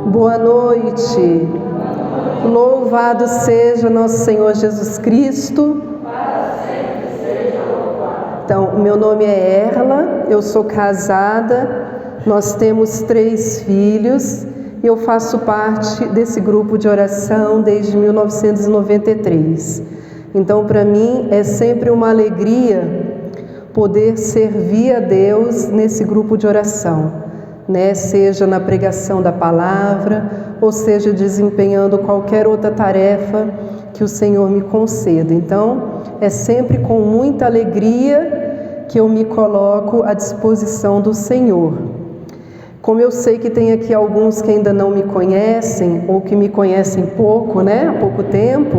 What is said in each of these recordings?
Boa noite. Louvado seja nosso Senhor Jesus Cristo. Então, meu nome é Erla, eu sou casada, nós temos 3 filhos e eu faço parte desse grupo de oração desde 1993. Então, para mim, é sempre uma alegria poder servir a Deus nesse grupo de oração, né? Seja na pregação da palavra, ou seja desempenhando qualquer outra tarefa que o Senhor me conceda. Então, é sempre com muita alegria que eu me coloco à disposição do Senhor. Como eu sei que tem aqui alguns que ainda não me conhecem, ou que me conhecem pouco, né? Há pouco tempo,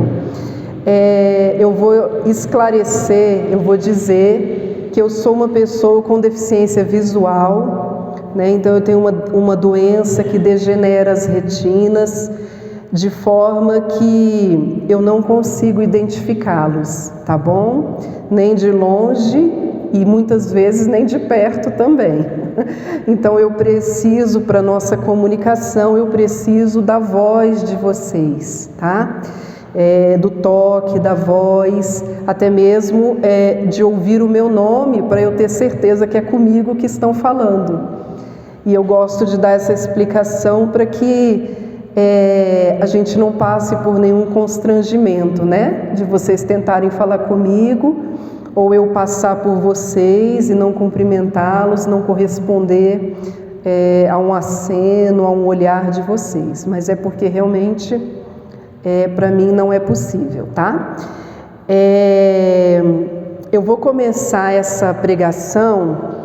eu vou esclarecer, eu vou dizer que eu sou uma pessoa com deficiência visual, né? Então eu tenho uma doença que degenera as retinas, de forma que eu não consigo identificá-los, tá bom? Nem de longe e muitas vezes nem de perto também. Então eu preciso, para nossa comunicação, eu preciso da voz de vocês, tá? Do toque, da voz, até mesmo de ouvir o meu nome, para eu ter certeza que é comigo que estão falando. E eu gosto de dar essa explicação para que a gente não passe por nenhum constrangimento, né? De vocês tentarem falar comigo, ou eu passar por vocês e não cumprimentá-los, não corresponder a um aceno, a um olhar de vocês. Mas é porque realmente, para mim, não é possível, tá? Eu vou começar essa pregação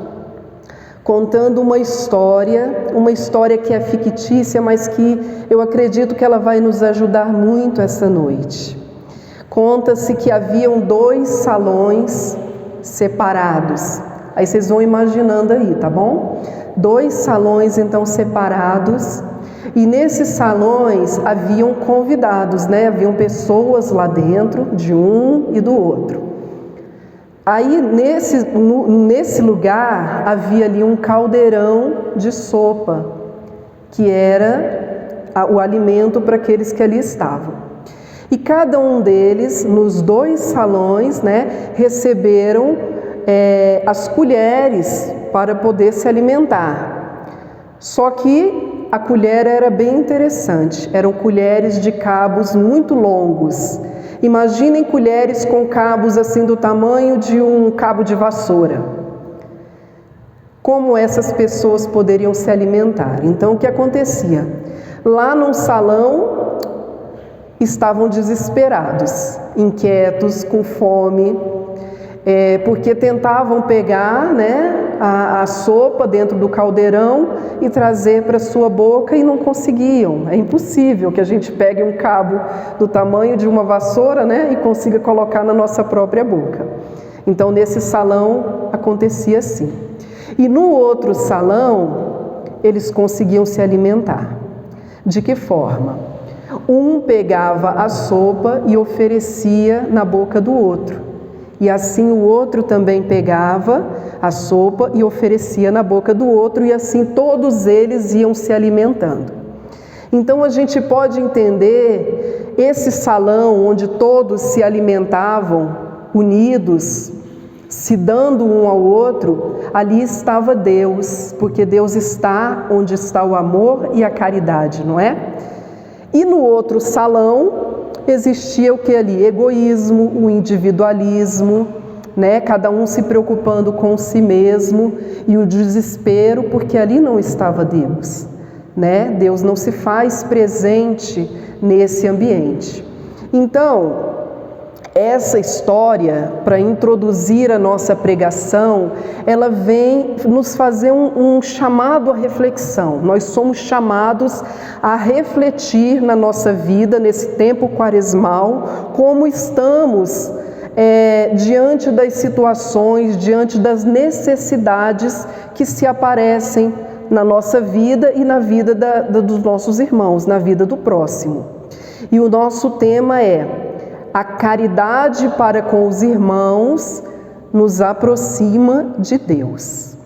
contando uma história que é fictícia, mas que eu acredito que ela vai nos ajudar muito essa noite. Conta-se que haviam 2 salões separados. Aí vocês vão imaginando aí, tá bom? 2 salões então separados, e nesses salões haviam convidados, né? Haviam pessoas lá dentro, de um e do outro. Aí nesse lugar havia ali um caldeirão de sopa, que era o alimento para aqueles que ali estavam. E cada um deles, nos 2 salões, né, receberam as colheres para poder se alimentar. Só que a colher era bem interessante, eram colheres de cabos muito longos. Imaginem colheres com cabos assim do tamanho de um cabo de vassoura. Como essas pessoas poderiam se alimentar? Então, o que acontecia? Lá num salão estavam desesperados, inquietos, com fome, porque tentavam pegar, né, a sopa dentro do caldeirão e trazer para sua boca e não conseguiam. É impossível que a gente pegue um cabo do tamanho de uma vassoura, né, e consiga colocar na nossa própria boca. Então, nesse salão acontecia assim. E no outro salão, eles conseguiam se alimentar. De que forma? Um pegava a sopa e oferecia na boca do outro. E assim o outro também pegava a sopa e oferecia na boca do outro, e assim todos eles iam se alimentando. Então a gente pode entender esse salão onde todos se alimentavam unidos, se dando um ao outro, ali estava Deus, porque Deus está onde está o amor e a caridade, não é? E no outro salão existia o que ali? Egoísmo, o individualismo, né? Cada um se preocupando com si mesmo, e o desespero, porque ali não estava Deus, né? Deus não se faz presente nesse ambiente. Então, essa história, para introduzir a nossa pregação, ela vem nos fazer um chamado à reflexão. Nós somos chamados a refletir na nossa vida, nesse tempo quaresmal, como estamos diante das situações, diante das necessidades que se aparecem na nossa vida e na vida dos nossos irmãos, na vida do próximo. E o nosso tema é: a caridade para com os irmãos nos aproxima de Deus.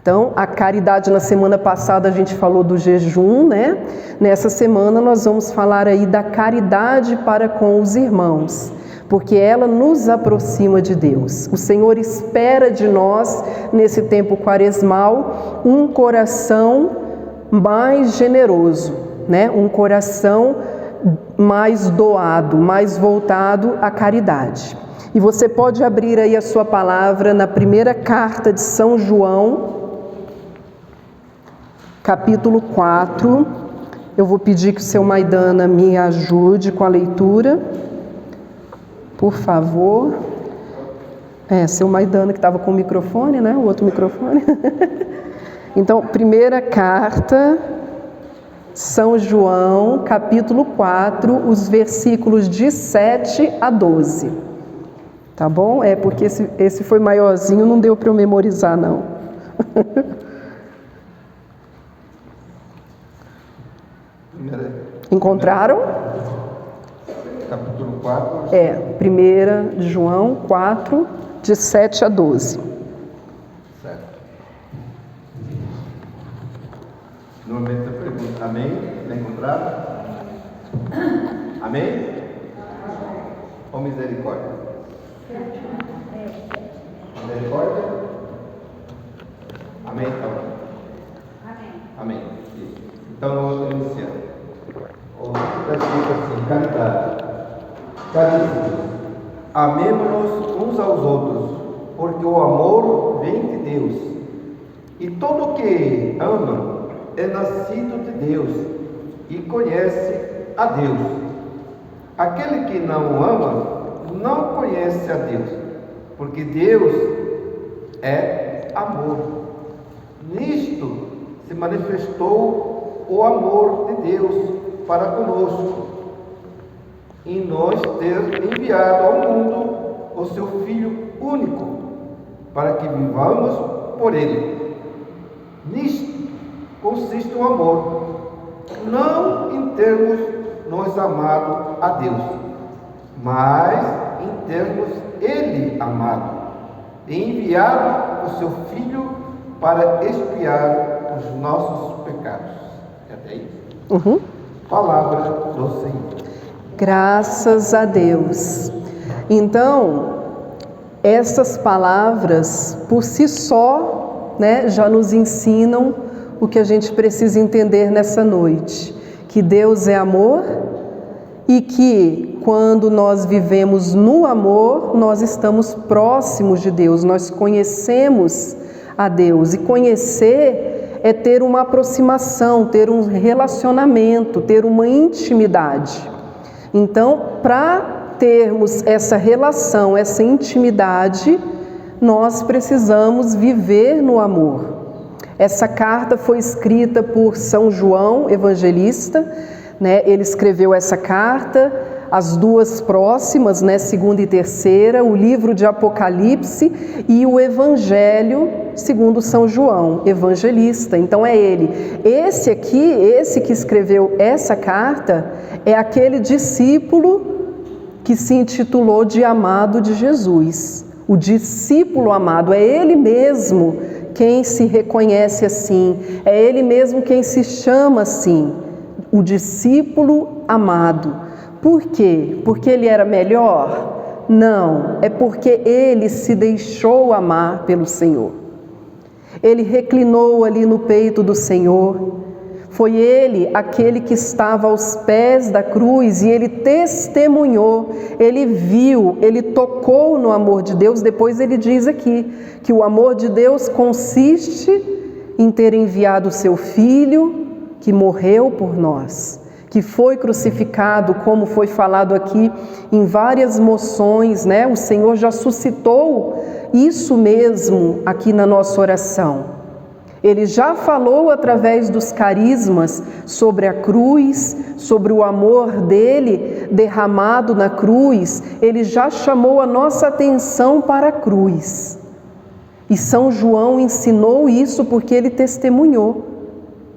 Então, a caridade, na semana passada a gente falou do jejum, né? Nessa semana nós vamos falar aí da caridade para com os irmãos, porque ela nos aproxima de Deus. O Senhor espera de nós, nesse tempo quaresmal, um coração mais generoso, né? Um coração mais doado, mais voltado à caridade. E você pode abrir aí a sua palavra na primeira carta de São João, capítulo 4, eu vou pedir que o seu Maidana me ajude com a leitura, por favor. Seu Maidana que estava com o microfone, né? O outro microfone. Então, primeira carta, São João, capítulo 4, os versículos de 7 a 12. Tá bom? Porque esse foi maiorzinho, não deu para eu memorizar, não. Encontraram? Capítulo 4. 1 João 4, de 7 a 12. Certo. Normalmente eu pergunto, amém? Está encontrado? Amém? Ou misericórdia? Misericórdia? Amém, então? Amém. Então, nós vamos iniciar. O texto está escrito assim: caridade. Caríssimos, amemo-nos uns aos outros, porque o amor vem de Deus. E todo que ama é nascido de Deus e conhece a Deus. Aquele que não ama não conhece a Deus, porque Deus é amor. Nisto se manifestou o amor de Deus para conosco, em nós ter enviado ao mundo o seu Filho único, para que vivamos por ele. Nisto consiste o amor, não em termos nós amado a Deus, mas em termos ele amado e enviado o seu Filho para expiar os nossos pecados. Até aí? Palavra do Senhor. Graças a Deus. Então, essas palavras por si só, né, já nos ensinam o que a gente precisa entender nessa noite, que Deus é amor e que quando nós vivemos no amor, nós estamos próximos de Deus, nós conhecemos a Deus. E conhecer é ter uma aproximação, ter um relacionamento, ter uma intimidade. Então, para termos essa relação, essa intimidade, nós precisamos viver no amor. Essa carta foi escrita por São João Evangelista, né? Ele escreveu essa carta, as duas próximas, né? 2ª e 3ª, o livro de Apocalipse e o Evangelho segundo São João Evangelista. Então é ele. Esse que escreveu essa carta, é aquele discípulo que se intitulou de amado de Jesus. O discípulo amado, é ele mesmo quem se reconhece assim, é ele mesmo quem se chama assim, o discípulo amado. Por quê? Porque ele era melhor? Não, é porque ele se deixou amar pelo Senhor. Ele reclinou ali no peito do Senhor. Foi ele aquele que estava aos pés da cruz e ele testemunhou, ele viu, ele tocou no amor de Deus. Depois ele diz aqui que o amor de Deus consiste em ter enviado o seu Filho que morreu por nós, que foi crucificado, como foi falado aqui em várias moções, né? O Senhor já suscitou isso mesmo aqui na nossa oração. Ele já falou através dos carismas sobre a cruz, sobre o amor dele derramado na cruz. Ele já chamou a nossa atenção para a cruz. E São João ensinou isso porque ele testemunhou.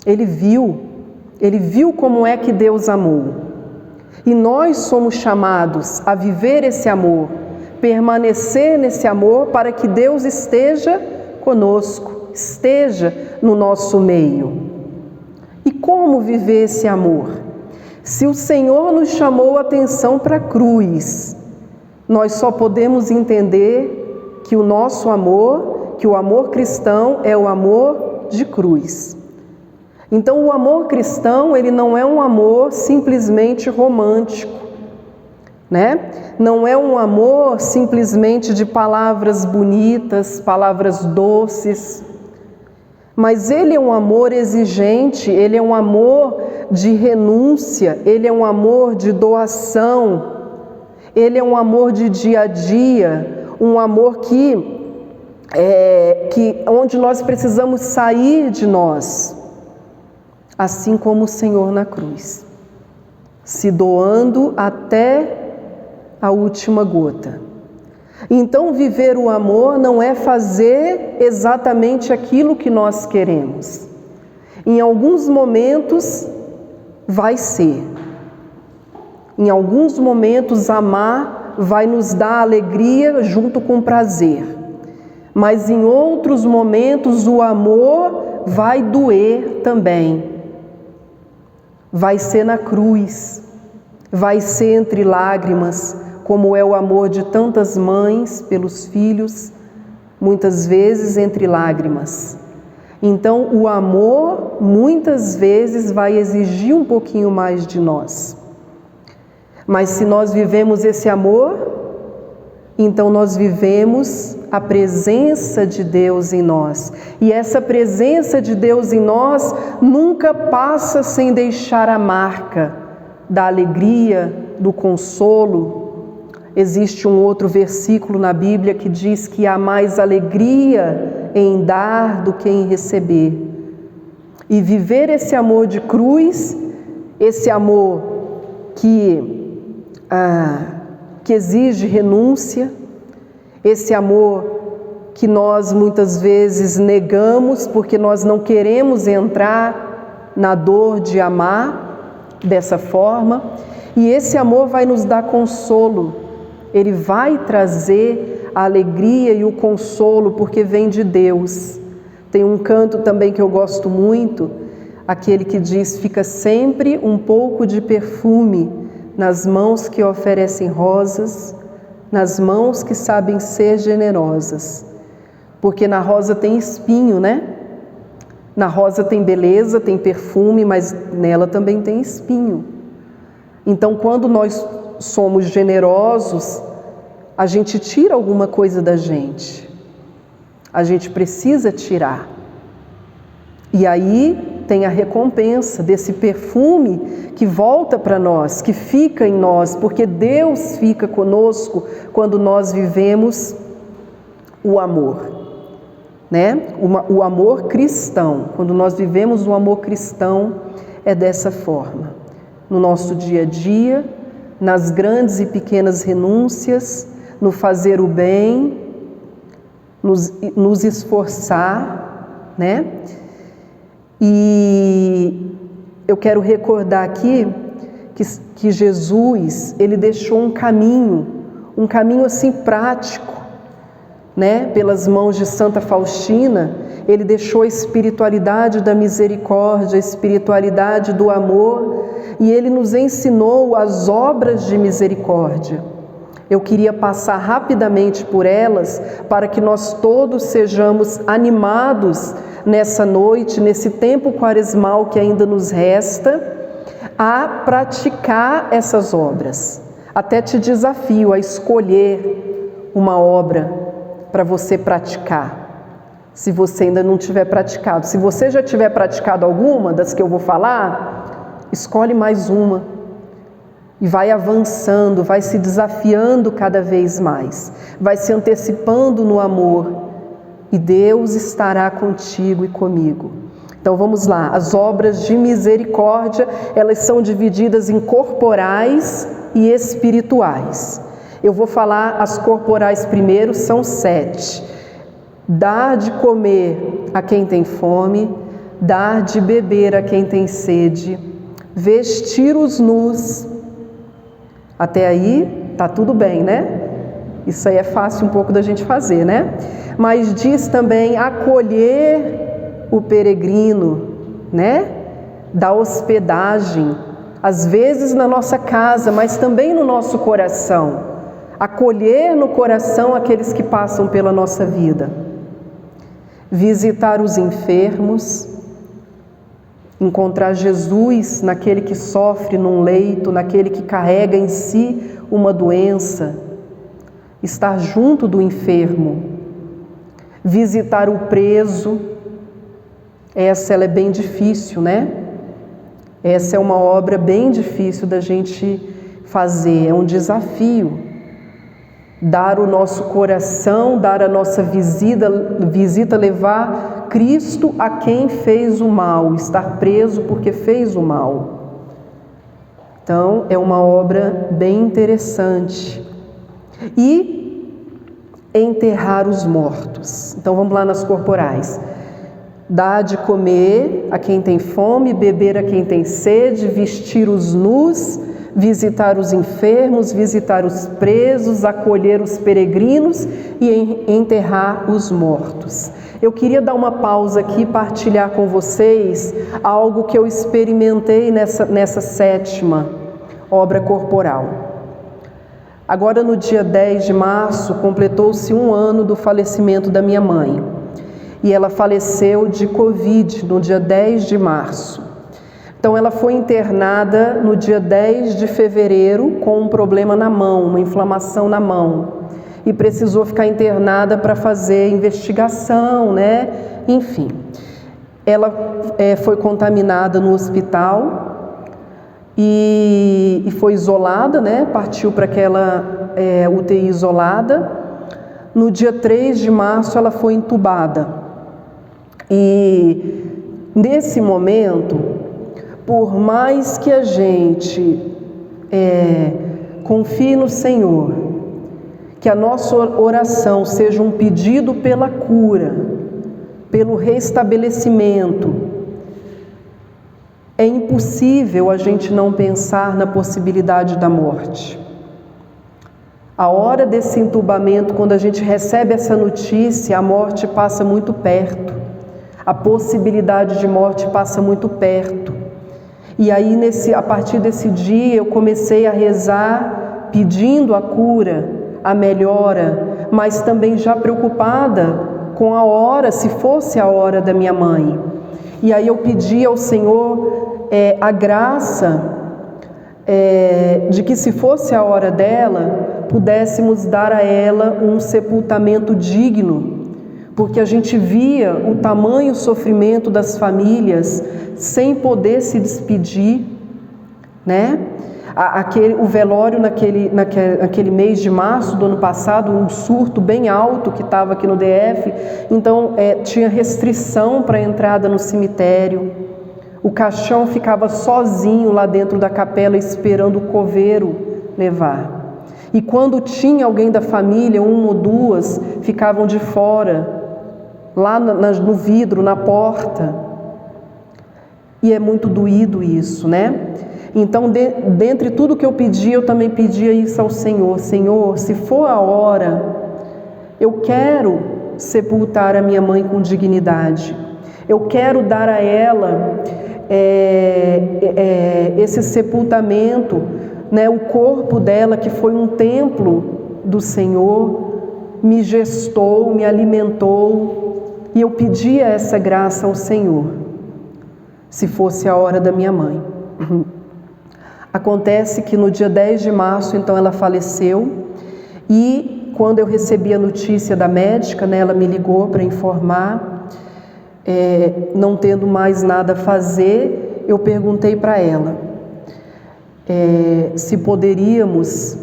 Ele viu como é que Deus amou. E nós somos chamados a viver esse amor, permanecer nesse amor para que Deus esteja conosco. esteja no nosso meio. E como viver esse amor? Se o Senhor nos chamou a atenção para a cruz, nós só podemos entender que o nosso amor, que o amor cristão é o amor de cruz. Então, o amor cristão, ele não é um amor simplesmente romântico, né? Não é um amor simplesmente de palavras bonitas, palavras doces, mas ele é um amor exigente, ele é um amor de renúncia, ele é um amor de doação, ele é um amor de dia a dia, um amor onde nós precisamos sair de nós, assim como o Senhor na cruz, se doando até a última gota. Então, viver o amor não é fazer exatamente aquilo que nós queremos. Em alguns momentos vai ser. Em alguns momentos amar vai nos dar alegria junto com prazer. Mas em outros momentos o amor vai doer também. Vai ser na cruz, vai ser entre lágrimas, como é o amor de tantas mães pelos filhos, muitas vezes entre lágrimas. Então, o amor muitas vezes vai exigir um pouquinho mais de nós. Mas se nós vivemos esse amor, então nós vivemos a presença de Deus em nós. E essa presença de Deus em nós nunca passa sem deixar a marca da alegria, do consolo. Existe um outro versículo na Bíblia que diz que há mais alegria em dar do que em receber. E viver esse amor de cruz, esse amor que exige renúncia, esse amor que nós muitas vezes negamos porque nós não queremos entrar na dor de amar dessa forma, e esse amor vai nos dar consolo. Ele vai trazer a alegria e o consolo, porque vem de Deus. Tem um canto também que eu gosto muito, aquele que diz: fica sempre um pouco de perfume nas mãos que oferecem rosas, nas mãos que sabem ser generosas. Porque na rosa tem espinho, né? Na rosa tem beleza, tem perfume, mas nela também tem espinho. Então, quando nós somos generosos, a gente tira alguma coisa da gente. A gente precisa tirar. E aí tem a recompensa desse perfume que volta para nós, que fica em nós, porque Deus fica conosco quando nós vivemos o amor, né? O amor cristão. Quando nós vivemos o amor cristão, é dessa forma. No nosso dia a dia, nas grandes e pequenas renúncias, no fazer o bem, nos esforçar, né? E eu quero recordar aqui que Jesus, ele deixou um caminho assim prático, né? Pelas mãos de Santa Faustina, ele deixou a espiritualidade da misericórdia, a espiritualidade do amor, e ele nos ensinou as obras de misericórdia. Eu queria passar rapidamente por elas, para que nós todos sejamos animados nessa noite, nesse tempo quaresmal que ainda nos resta, a praticar essas obras. Até te desafio a escolher uma obra para você praticar, se você ainda não tiver praticado. Se você já tiver praticado alguma das que eu vou falar, escolhe mais uma e vai avançando, vai se desafiando cada vez mais, vai se antecipando no amor, e Deus estará contigo e comigo. Então vamos lá, as obras de misericórdia, elas são divididas em corporais e espirituais. Eu vou falar as corporais primeiro, são 7. Dar de comer a quem tem fome, dar de beber a quem tem sede, vestir os nus. Até aí tá tudo bem, né? Isso aí é fácil um pouco da gente fazer, né? Mas diz também acolher o peregrino, né? Da hospedagem, às vezes na nossa casa, mas também no nosso coração. Acolher no coração aqueles que passam pela nossa vida. Visitar os enfermos, encontrar Jesus naquele que sofre num leito, naquele que carrega em si uma doença, estar junto do enfermo, visitar o preso. Ela é bem difícil, né? Essa é uma obra bem difícil da gente fazer, é um desafio. Dar o nosso coração, dar a nossa visita, levar Cristo a quem fez o mal, estar preso porque fez o mal. Então, é uma obra bem interessante. E enterrar os mortos. Então, vamos lá nas corporais. Dar de comer a quem tem fome, beber a quem tem sede, vestir os nus, visitar os enfermos, visitar os presos, acolher os peregrinos e enterrar os mortos. Eu queria dar uma pausa aqui e partilhar com vocês algo que eu experimentei nessa sétima obra corporal. Agora, no dia 10 de março, completou-se 1 ano do falecimento da minha mãe. E ela faleceu de Covid no dia 10 de março. Então, ela foi internada no dia 10 de fevereiro com um problema na mão, uma inflamação na mão. E precisou ficar internada para fazer investigação, né? Enfim, ela foi contaminada no hospital e foi isolada, né? Partiu para aquela UTI isolada. No dia 3 de março, ela foi entubada. E nesse momento, por mais que a gente confie no Senhor, que a nossa oração seja um pedido pela cura, pelo restabelecimento, é impossível a gente não pensar na possibilidade da morte. A hora desse entubamento, quando a gente recebe essa notícia, a morte passa muito perto. A possibilidade de morte passa muito perto. E aí, a partir desse dia, eu comecei a rezar, pedindo a cura, a melhora, mas também já preocupada com a hora, se fosse a hora da minha mãe. E aí eu pedi ao Senhor a graça de que, se fosse a hora dela, pudéssemos dar a ela um sepultamento digno, porque a gente via o tamanho sofrimento das famílias sem poder se despedir, né? O velório naquele mês de março do ano passado, um surto bem alto que estava aqui no DF, então tinha restrição para a entrada no cemitério. O caixão ficava sozinho lá dentro da capela esperando o coveiro levar. E quando tinha alguém da família, 1 ou 2, ficavam de fora, lá no vidro, na porta. E é muito doído isso, né? Então, dentre tudo que eu pedi, eu também pedia isso ao Senhor. Senhor, se for a hora, eu quero sepultar a minha mãe com dignidade. Eu quero dar a ela esse sepultamento, né? O corpo dela, que foi um templo do Senhor, me gestou, me alimentou. E eu pedia essa graça ao Senhor, se fosse a hora da minha mãe. Acontece que no dia 10 de março, então, ela faleceu. E quando eu recebi a notícia da médica, né, ela me ligou para informar, não tendo mais nada a fazer, eu perguntei para ela se poderíamos,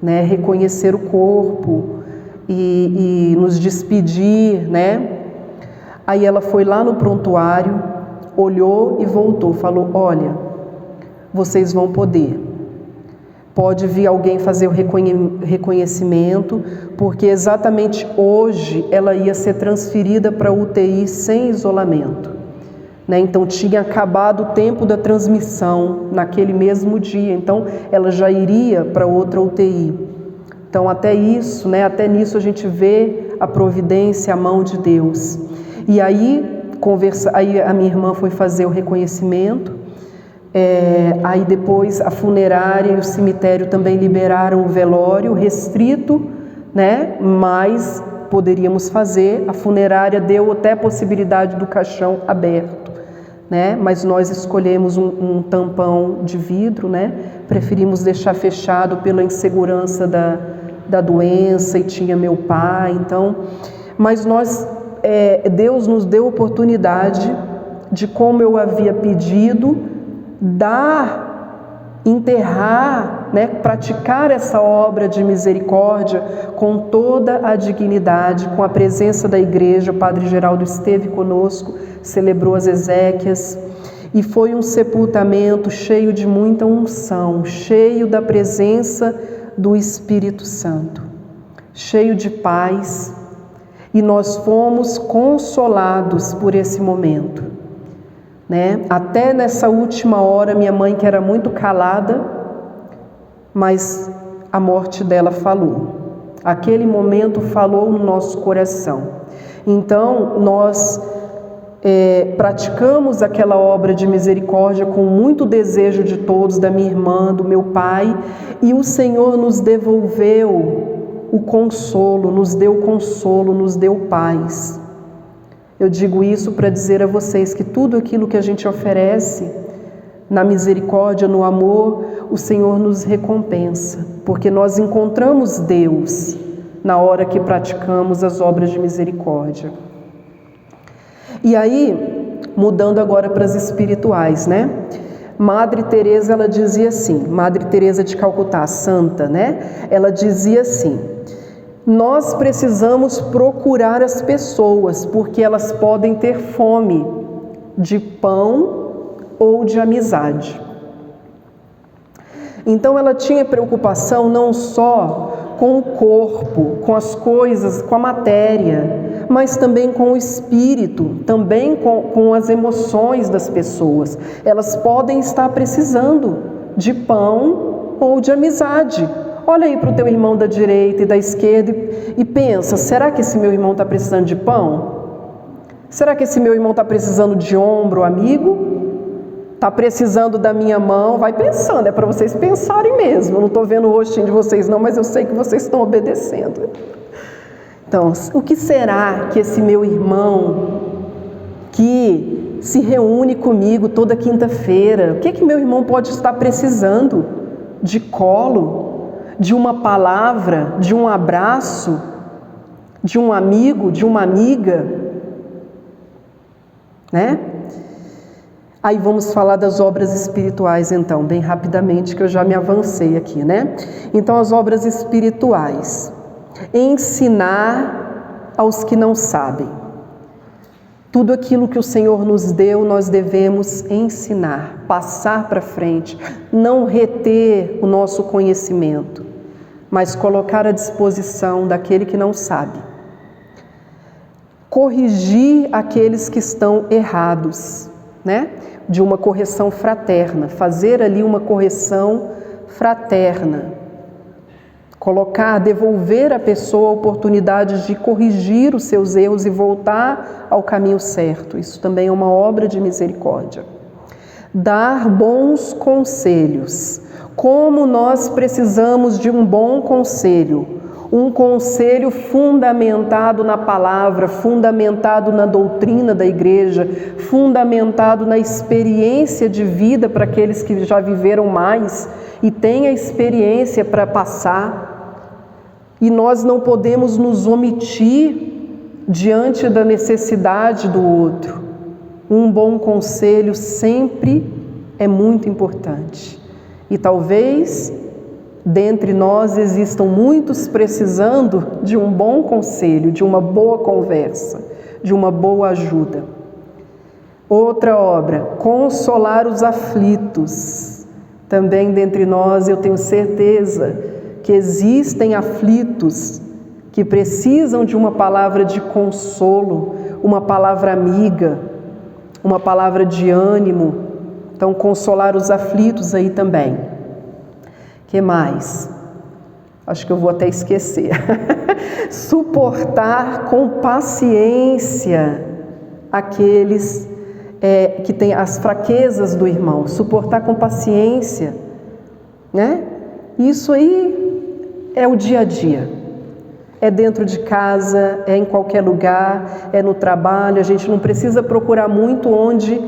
né, reconhecer o corpo e nos despedir, né? Aí ela foi lá no prontuário, olhou e voltou, falou: olha, vocês vão poder. Pode vir alguém fazer o reconhecimento, porque exatamente hoje ela ia ser transferida para a UTI sem isolamento, né? Então tinha acabado o tempo da transmissão naquele mesmo dia, então ela já iria para outra UTI. Então até isso, né, até nisso a gente vê a providência, a mão de Deus. E aí, aí a minha irmã foi fazer o reconhecimento, aí depois a funerária e o cemitério também liberaram o velório restrito, né, mas poderíamos fazer. A funerária deu até a possibilidade do caixão aberto, né, mas nós escolhemos um tampão de vidro, né, preferimos deixar fechado pela insegurança da doença, e tinha meu pai, então, mas Deus nos deu oportunidade de, como eu havia pedido, enterrar, né, praticar essa obra de misericórdia com toda a dignidade, com a presença da igreja. O Padre Geraldo esteve conosco, celebrou as exéquias, e foi um sepultamento cheio de muita unção, cheio da presença do Espírito Santo, cheio de paz, e nós fomos consolados por esse momento, né? Até nessa última hora, minha mãe, que era muito calada, mas a morte dela falou. Aquele momento falou no nosso coração. Então, nós praticamos aquela obra de misericórdia com muito desejo de todos, da minha irmã, do meu pai, e o Senhor nos devolveu o consolo, nos deu paz. Eu digo isso para dizer a vocês que tudo aquilo que a gente oferece na misericórdia, no amor, o Senhor nos recompensa, porque nós encontramos Deus na hora que praticamos as obras de misericórdia. E aí, mudando agora para as espirituais, né? Madre Teresa, ela dizia assim, Madre Teresa de Calcutá, santa, né? Ela dizia assim: nós precisamos procurar as pessoas, porque elas podem ter fome de pão ou de amizade. Então ela tinha preocupação não só com o corpo, com as coisas, com a matéria, mas também com o espírito, também com as emoções das pessoas. Elas podem estar precisando de pão ou de amizade. Olha aí para o teu irmão da direita e da esquerda e pensa, será que esse meu irmão está precisando de pão? Será que esse meu irmão está precisando de ombro amigo? Está precisando da minha mão? Vai pensando, é para vocês pensarem mesmo. Eu não estou vendo o rostinho de vocês não, mas eu sei que vocês estão obedecendo. Então, o que será que esse meu irmão que se reúne comigo toda quinta-feira, o que meu irmão pode estar precisando? De colo, de uma palavra, de um abraço, de um amigo, de uma amiga, né? Aí vamos falar das obras espirituais então, bem rapidamente, que eu já me avancei aqui, né? Então, as obras espirituais: ensinar aos que não sabem. Tudo aquilo que o Senhor nos deu, nós devemos ensinar, passar para frente, não reter o nosso conhecimento, mas colocar à disposição daquele que não sabe. Corrigir aqueles que estão errados, né? De uma correção fraterna, fazer ali uma correção fraterna, devolver à pessoa a oportunidade de corrigir os seus erros e voltar ao caminho certo. Isso também é uma obra de misericórdia. Dar bons conselhos. Como nós precisamos de um bom conselho. Um conselho fundamentado na palavra, fundamentado na doutrina da igreja, fundamentado na experiência de vida para aqueles que já viveram mais e têm a experiência para passar. E nós não podemos nos omitir diante da necessidade do outro. Um bom conselho sempre é muito importante. E talvez dentre nós existam muitos precisando de um bom conselho, de uma boa conversa, de uma boa ajuda. Outra obra, consolar os aflitos. Também dentre nós eu tenho certeza que existem aflitos que precisam de uma palavra de consolo, uma palavra amiga, uma palavra de ânimo. Então, consolar os aflitos aí também. Que mais? acho que eu vou até esquecer. Suportar com paciência aqueles que têm as fraquezas do irmão. Suportar com paciência, né? Isso aí é o dia a dia. É dentro de casa, é em qualquer lugar, é no trabalho. A gente não precisa procurar muito onde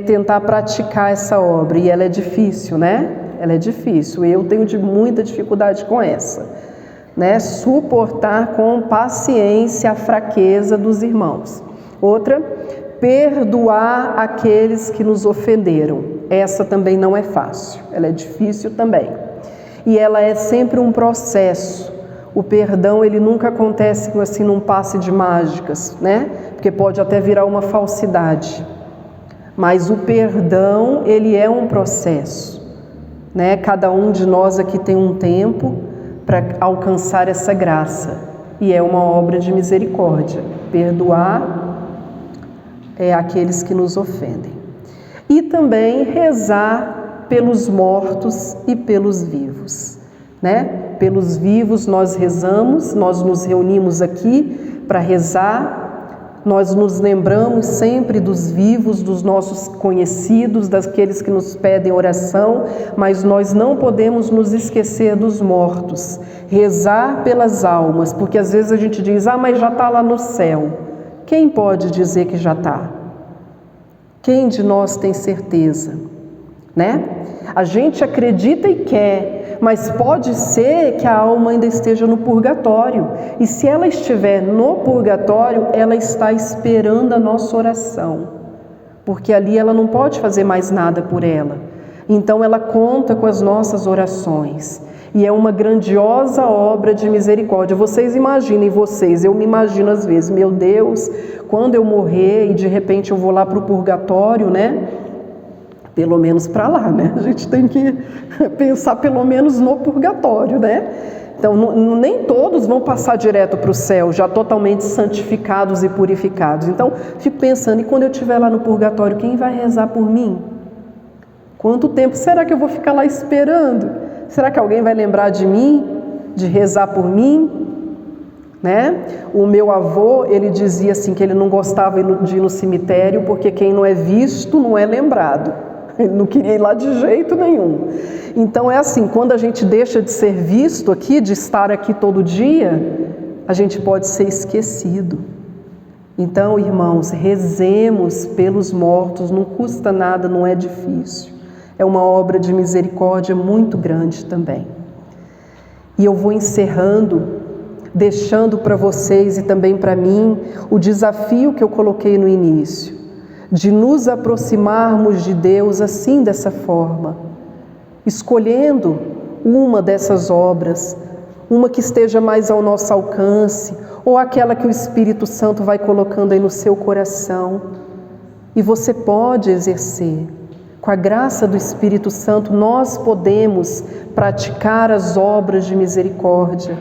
tentar praticar essa obra. E ela é difícil, né? Ela é difícil. Eu tenho muita dificuldade com essa, né? Suportar com paciência a fraqueza dos irmãos. Outra, perdoar aqueles que nos ofenderam. Essa também não é fácil. Ela é difícil também. E ela é sempre um processo. O perdão, ele nunca acontece assim num passe de mágicas, né? Porque pode até virar uma falsidade. Mas o perdão, ele é um processo, né? Cada um de nós aqui tem um tempo para alcançar essa graça. E é uma obra de misericórdia. Perdoar aqueles que nos ofendem. E também rezar pelos mortos e pelos vivos, né? Pelos vivos nós rezamos, nós nos reunimos aqui para rezar, nós nos lembramos sempre dos vivos, dos nossos conhecidos, daqueles que nos pedem oração, mas nós não podemos nos esquecer dos mortos, rezar pelas almas, porque às vezes a gente diz, mas já está lá no céu. Quem pode dizer que já está? Quem de nós tem certeza, né? A gente acredita e quer, mas pode ser que a alma ainda esteja no purgatório. E se ela estiver no purgatório, ela está esperando a nossa oração, porque ali ela não pode fazer mais nada por ela. Então ela conta com as nossas orações. E é uma grandiosa obra de misericórdia. Vocês imaginem, eu me imagino às vezes, meu Deus, quando eu morrer e de repente eu vou lá para o purgatório, né? Pelo menos para lá, né? A gente tem que pensar pelo menos no purgatório, né? Então, nem todos vão passar direto para o céu, já totalmente santificados e purificados. Então, fico pensando, e quando eu estiver lá no purgatório, quem vai rezar por mim? Quanto tempo será que eu vou ficar lá esperando? Será que alguém vai lembrar de mim, de rezar por mim? Né? O meu avô, ele dizia assim, que ele não gostava de ir no cemitério, porque quem não é visto não é lembrado. Ele não queria ir lá de jeito nenhum. Então é assim, quando a gente deixa de ser visto aqui, de estar aqui todo dia, a gente pode ser esquecido. Então, irmãos, rezemos pelos mortos, não custa nada, não é difícil. É uma obra de misericórdia muito grande também. E eu vou encerrando, deixando para vocês e também para mim o desafio que eu coloquei no início, de nos aproximarmos de Deus assim, dessa forma, escolhendo uma dessas obras, uma que esteja mais ao nosso alcance, ou aquela que o Espírito Santo vai colocando aí no seu coração. E você pode exercer. Com a graça do Espírito Santo, nós podemos praticar as obras de misericórdia,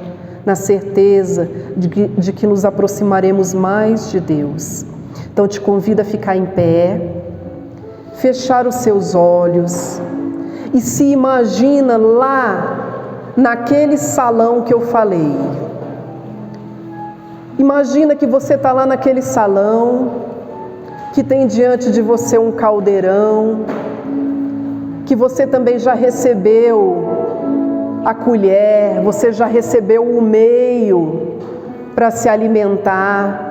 na certeza de que nos aproximaremos mais de Deus. Então, te convido a ficar em pé, fechar os seus olhos e se imagina lá naquele salão que eu falei. Imagina que você está lá naquele salão, que tem diante de você um caldeirão, que você também já recebeu a colher, você já recebeu o meio para se alimentar.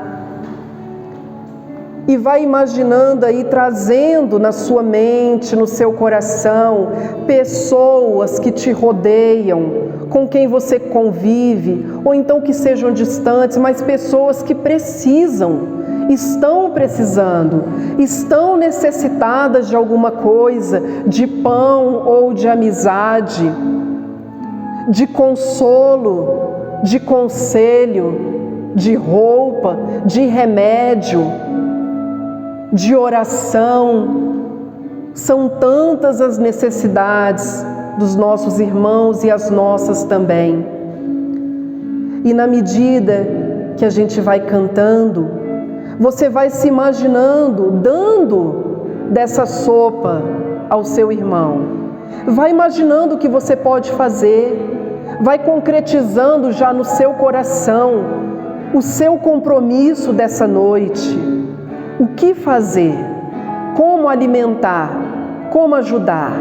E vai imaginando aí, trazendo na sua mente, no seu coração, pessoas que te rodeiam, com quem você convive, ou então que sejam distantes, mas pessoas que estão precisando, estão necessitadas de alguma coisa, de pão ou de amizade, de consolo, de conselho, de roupa, de remédio, de oração. São tantas as necessidades dos nossos irmãos e as nossas também. E na medida que a gente vai cantando, você vai se imaginando dando dessa sopa ao seu irmão. Vai imaginando o que você pode fazer. vai concretizando já no seu coração o seu compromisso dessa noite. O que fazer? Como alimentar? Como ajudar?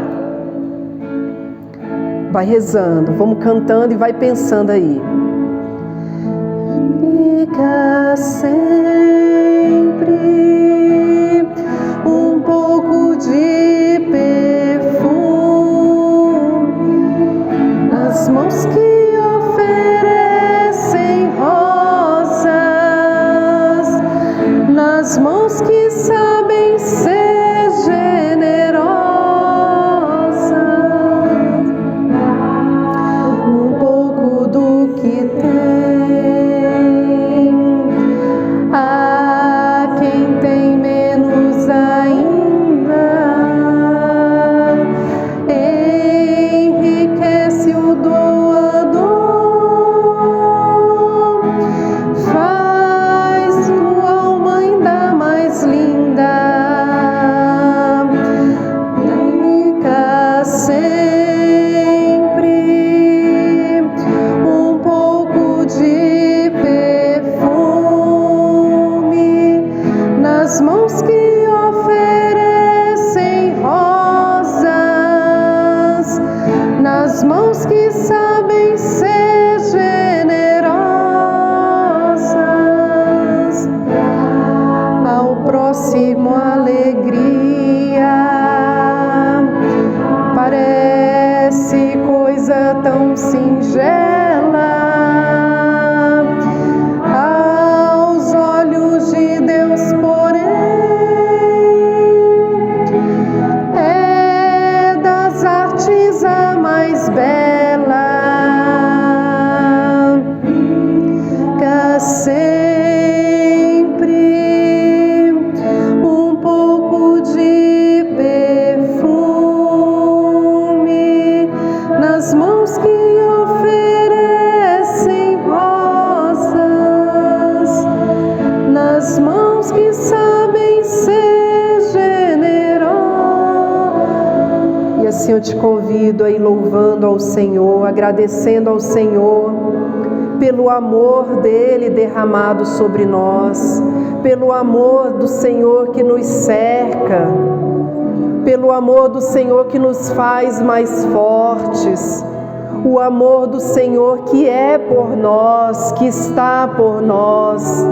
Vai rezando, vamos cantando e vai pensando aí. Fica sempre um pouco de perfume nas mãos que oferecem rosas, nas mãos que sabem ser generosas. Um pouco do que tem. Eu te convido a ir louvando ao Senhor, agradecendo ao Senhor pelo amor dele derramado sobre nós, pelo amor do Senhor que nos cerca, pelo amor do Senhor que nos faz mais fortes, o amor do Senhor que é por nós, que está por nós.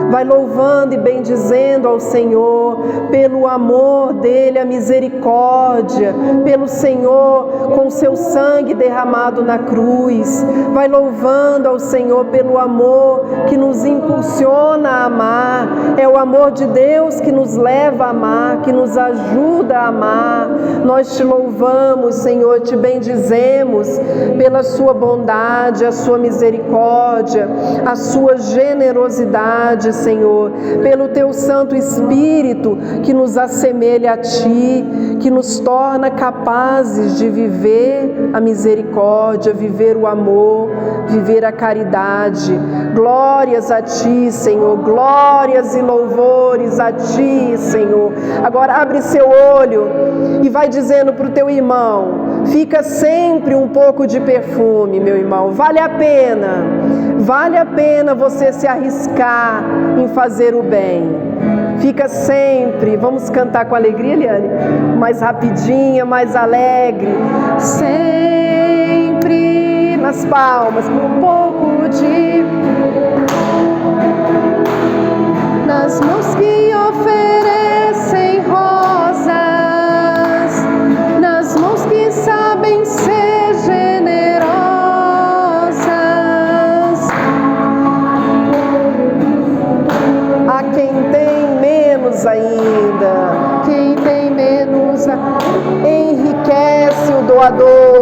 Vai louvando e bendizendo ao Senhor pelo amor dele, a misericórdia, pelo Senhor com seu sangue derramado na cruz. Vai louvando ao Senhor pelo amor que nos impulsiona a amar. É o amor de Deus que nos leva a amar, que nos ajuda a amar. Nós te louvamos, Senhor, te bendizemos pela sua bondade, a sua misericórdia, a sua generosidade, Senhor, pelo teu Santo Espírito que nos assemelha a ti, que nos torna capazes de viver a misericórdia, viver o amor, viver a caridade. Glórias a ti, Senhor, glórias e louvores a ti, Senhor. Agora abre seu olho e vai dizendo para o teu irmão: fica sempre um pouco de perfume, meu irmão, vale a pena você se arriscar em fazer o bem. Fica sempre, vamos cantar com alegria, Eliane? Mais rapidinha, mais alegre. Sempre nas palmas, um pouco de... nas mãos que oferecem rosas, nas mãos que sabem ser generosas. A quem tem menos ainda, quem tem menos enriquece o doador.